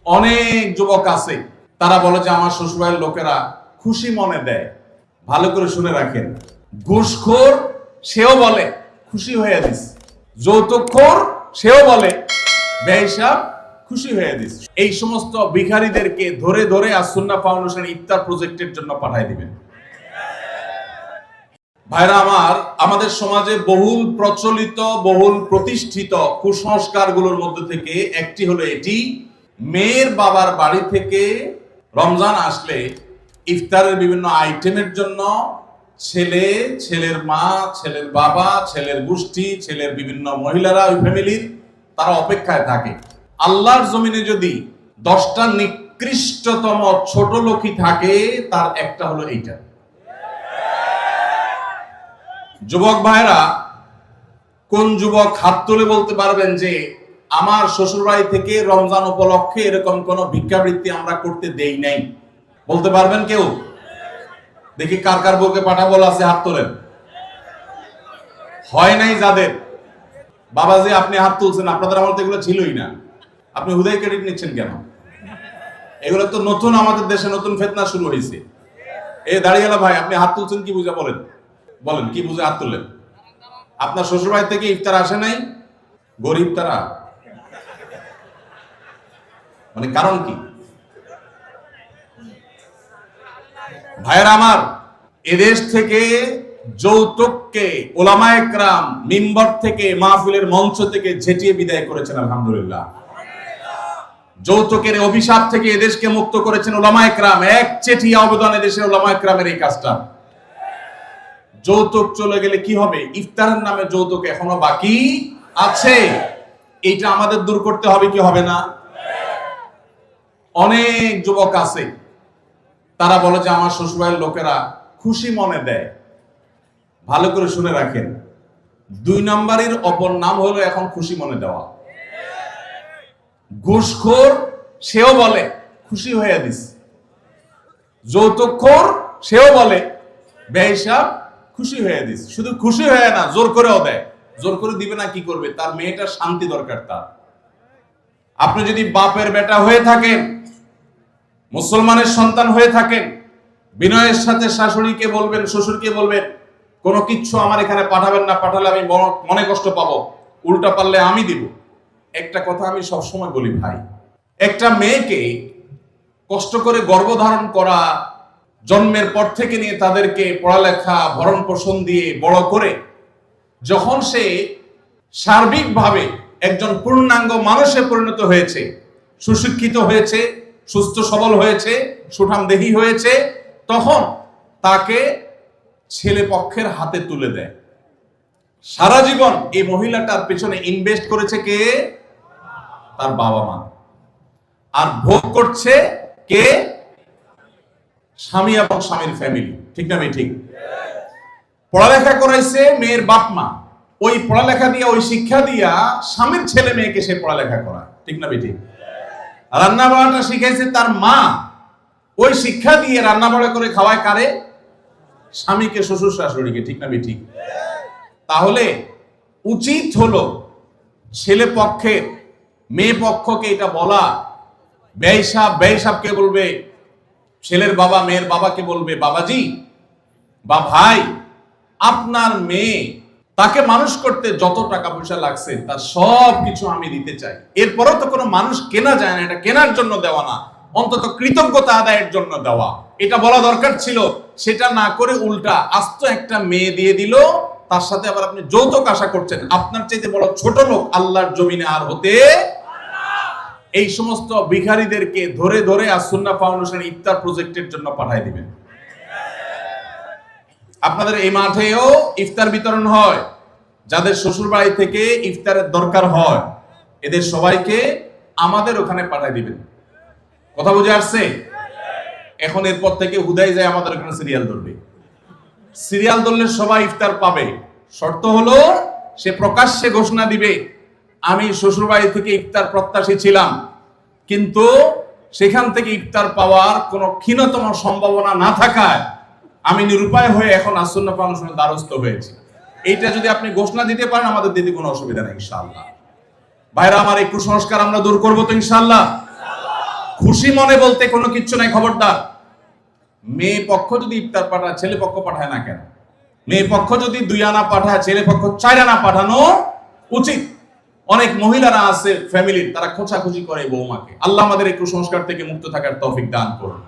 অনেক যুবক আছে, তারা বলে যে আমার শ্বশুরবাড়ির লোকেরা খুশি মনে দেয়। ভালো করে শুনে রাখেন, ঘুষখোর সেও বলে খুশি হয়ে দিস, যৌতুকখোর সেও বলে বেহিসাব খুশি হয়ে দিস। এই সমস্ত ভিখারীদেরকে ধরে ধরে আসুন্নাহ ফাউন্ডেশন ইফতার প্রজেক্টের জন্য পাঠিয়ে দিবেন। ভাইরা আমার, আমাদের সমাজে বহুল প্রচলিত, বহুল প্রতিষ্ঠিত কুসংস্কারগুলোর মধ্যে থেকে একটি হলো এটি, মেয়ের বাবার বাড়ি থেকে রমজান আসলে ইফতারের বিভিন্ন আইটেমের জন্য ছেলে, ছেলের মা, ছেলের বাবা, ছেলের গোষ্ঠী, ছেলের বিভিন্ন মহিলারা, ওই ফ্যামিলির তারা অপেক্ষায় থাকে। আল্লাহর জমিনে যদি 10টা নিকৃষ্টতম ছোট লোকই থাকে, তার একটা হলো এইটা। যুবক ভাইরা, কোন যুবক হাত তুলে বলতে পারবেন যে আমার শ্বশুরবাড়ি থেকে রমজান উপলক্ষে এরকম কোন ভিক্ষাবৃত্তি আমরা করতে দেই নাই? বলতে পারবেন কেউ? দেখি কার কার বউকে পাঠাবো আছে, হাত তোলেন। হয় নাই যাদের। বাবাজি আপনি হাত তুলছেন, আপনাদের আমল তো এগুলো ছিলই না, আপনি হুদাই ক্রেডিট নিচ্ছেন কেন? এগুলো তো নতুন, আমাদের দেশে নতুন ফিতনা শুরু হয়েছে। এই দাঁড়িয়েলা ভাই, আপনি হাত তুলছেন কি বুঝা? বলেন বলেন কি বুঝে হাত তুললেন? আপনার শ্বশুরবাড়ি থেকে ইফতার আসে নাই? গরিব তারা, মানে কারণ কি? ভাইয়েরা আমার, এদেশ থেকে যৌতুককে উলামায়ে কেরাম মিম্বর থেকে, মাহফিলের মঞ্চ থেকে ঝেঁটিয়ে বিদায় করেছেন, আলহামদুলিল্লাহ। যৌতুকের অভিশাপ থেকে এদেশকে মুক্ত করেছেন উলামায়ে কেরাম। এক চেটিয়া অবদান এদেশের উলামায়ে কেরামের এই কাজটা। যৌতুক চলে গেলে কি হবে? ইফতারের নামে যৌতুক এখনো বাকি আছে, এইটা আমাদের দূর করতে হবে কি হবে না? অনেক যুবক আছে, তারা বলে যে আমার শ্বশুরবাড়ির লোকেরা খুশি মনে দেয়। ভালো করে শুনে রাখেন, 2 নম্বরের অপর নাম হলো এখন খুশি মনে দেওয়া। ঘুষখোর সেও বলে খুশি হয়ে দিস, যৌতুকখোর সেও বলে বেহিসাব খুশি হয়ে দিস। শুধু খুশি হয়ে না, জোর করেও দেয়। জোর করে দিবে না, কি করবে? তার মেয়েটার শান্তি দরকার তার। আপনি যদি বাপের বেটা হয়ে থাকেন, মুসলমানের সন্তান হয়ে থাকেন, বিনয়ের সাথে শাশুড়িকে বলবেন, শ্বশুরকে বলবেন কোনো কিচ্ছু আমার এখানে পাঠাবেন না, পাঠালে আমি মনে কষ্ট পাবো, উল্টা পারলে আমি দিব। একটা কথা আমি সবসময় বলি ভাই, একটা মেয়েকে কষ্ট করে গর্ভধারণ করা, জন্মের পর থেকে নিয়ে তাদেরকে পড়ালেখা ভরণ পোষণ দিয়ে বড় করে যখন সে সার্বিকভাবে একজন পূর্ণাঙ্গ মানুষে পরিণত হয়েছে, সুশিক্ষিত হয়েছে, সুস্থ সবল হয়েছে, সুঠামদেহী হয়েছে, তখন তাকে ছেলে পক্ষের হাতে তুলে দেয়। সারা জীবন এই মহিলাটার পেছনে ইনভেস্ট করেছে কে? তার বাবা মা। আর ভোগ করছে কে? স্বামী এবং স্বামীর ফ্যামিলি। ঠিক না ভাই? ঠিক। পড়ালেখা করাইছে মেয়ের বাপ মা, ওই পড়ালেখা দিয়া, ওই শিক্ষা দিয়া স্বামীর ছেলে মেয়েকে সে পড়ালেখা করায়। ঠিক না ভাই? ঠিক। রান্না বাড়াটা শিখাইছে তার মা, ওই শিক্ষা দিয়ে রান্না বাড়া করে খাওয়ায় কারে? স্বামীকে, শ্বশুর শাশুড়িকে। ঠিক না ভাই? ঠিক। তাহলে উচিত হলো ছেলে পক্ষের মেয়ে পক্ষকে এটা বলা, বেহিসাবকে বলবে ছেলের বাবা, মেয়ের বাবাকে বলবে বাবাজি বা ভাই, আপনার মেয়ে, তাকে মানুষ করতে যত টাকা পয়সা লাগছে তার সব কিছু আমি দিতে চাই। এরপরও তো কোনো মানুষ কেনা যায় না, এটা কেনার জন্য দেওয়া না, অন্তত কৃতজ্ঞতা আদায়ের জন্য দেওয়া। এটা বলা দরকার ছিল। সেটা না করে উল্টা আস্ত একটা মেয়ে দিয়ে দিল, তার সাথে আবার আপনি যৌতুক আশা করছেন। আপনার চাইতে বড় ছোট লোক আল্লাহর জমিনে আর হতে। এই সমস্ত ভিখারীদেরকে ধরে ধরে আসুন্নাহ ফাউন্ডেশন ইফতার প্রজেক্টের জন্য পাঠিয়ে দিবেন। আপনাদের এই মাঠেও ইফতার বিতরণ হয়। যাদের শ্বশুর বাড়ি থেকে ইফতারের দরকার হয়, এদের সবাইকে আমাদের ওখানে পাঠিয়ে দিবেন। কথা বুঝে আসছে? এখন এরপর থেকে হুদাই যায় আমাদের ওখানে সিরিয়াল ধরবে। সিরিয়াল ধরলে সবাই ইফতার পাবে। শর্ত হলো সে প্রকাশ্যে ঘোষণা দিবে, আমি শ্বশুর বাড়ি থেকে ইফতার প্রত্যাশী ছিলাম, কিন্তু সেখান থেকে ইফতার পাওয়ার কোনো ক্ষীণতম সম্ভাবনা না থাকায় আমি নিরুপায় হয়ে এখন আসুন্নাহ ফাউন্ডেশনের দ্বারস্থ হয়েছি। এইটা যদি আপনি ঘোষণা দিতে পারেন, আমাদের দিতে কোনো অসুবিধা নেই ইনশাআল্লাহ। ভাইরা আমার, এই কুসংস্কার আমরা দূর করবো তো ইনশাআল্লাহ। খুশি মনে বলতে কোনো কিচ্ছু নাই, খবরদার। মেয়ে পক্ষ যদি ইফতার পাঠায়, ছেলে পক্ষ পাঠায় না কেন? মেয়ে পক্ষ যদি 2 আনা পাঠায়, ছেলে পক্ষ 4 আনা পাঠানো উচিত। অনেক মহিলারা আছে ফ্যামিলির, তারা খোঁচাখুচি করে বৌমাকে। আল্লাহ আমাদের এই কুসংস্কার থেকে মুক্ত থাকার তৌফিক দান করুন।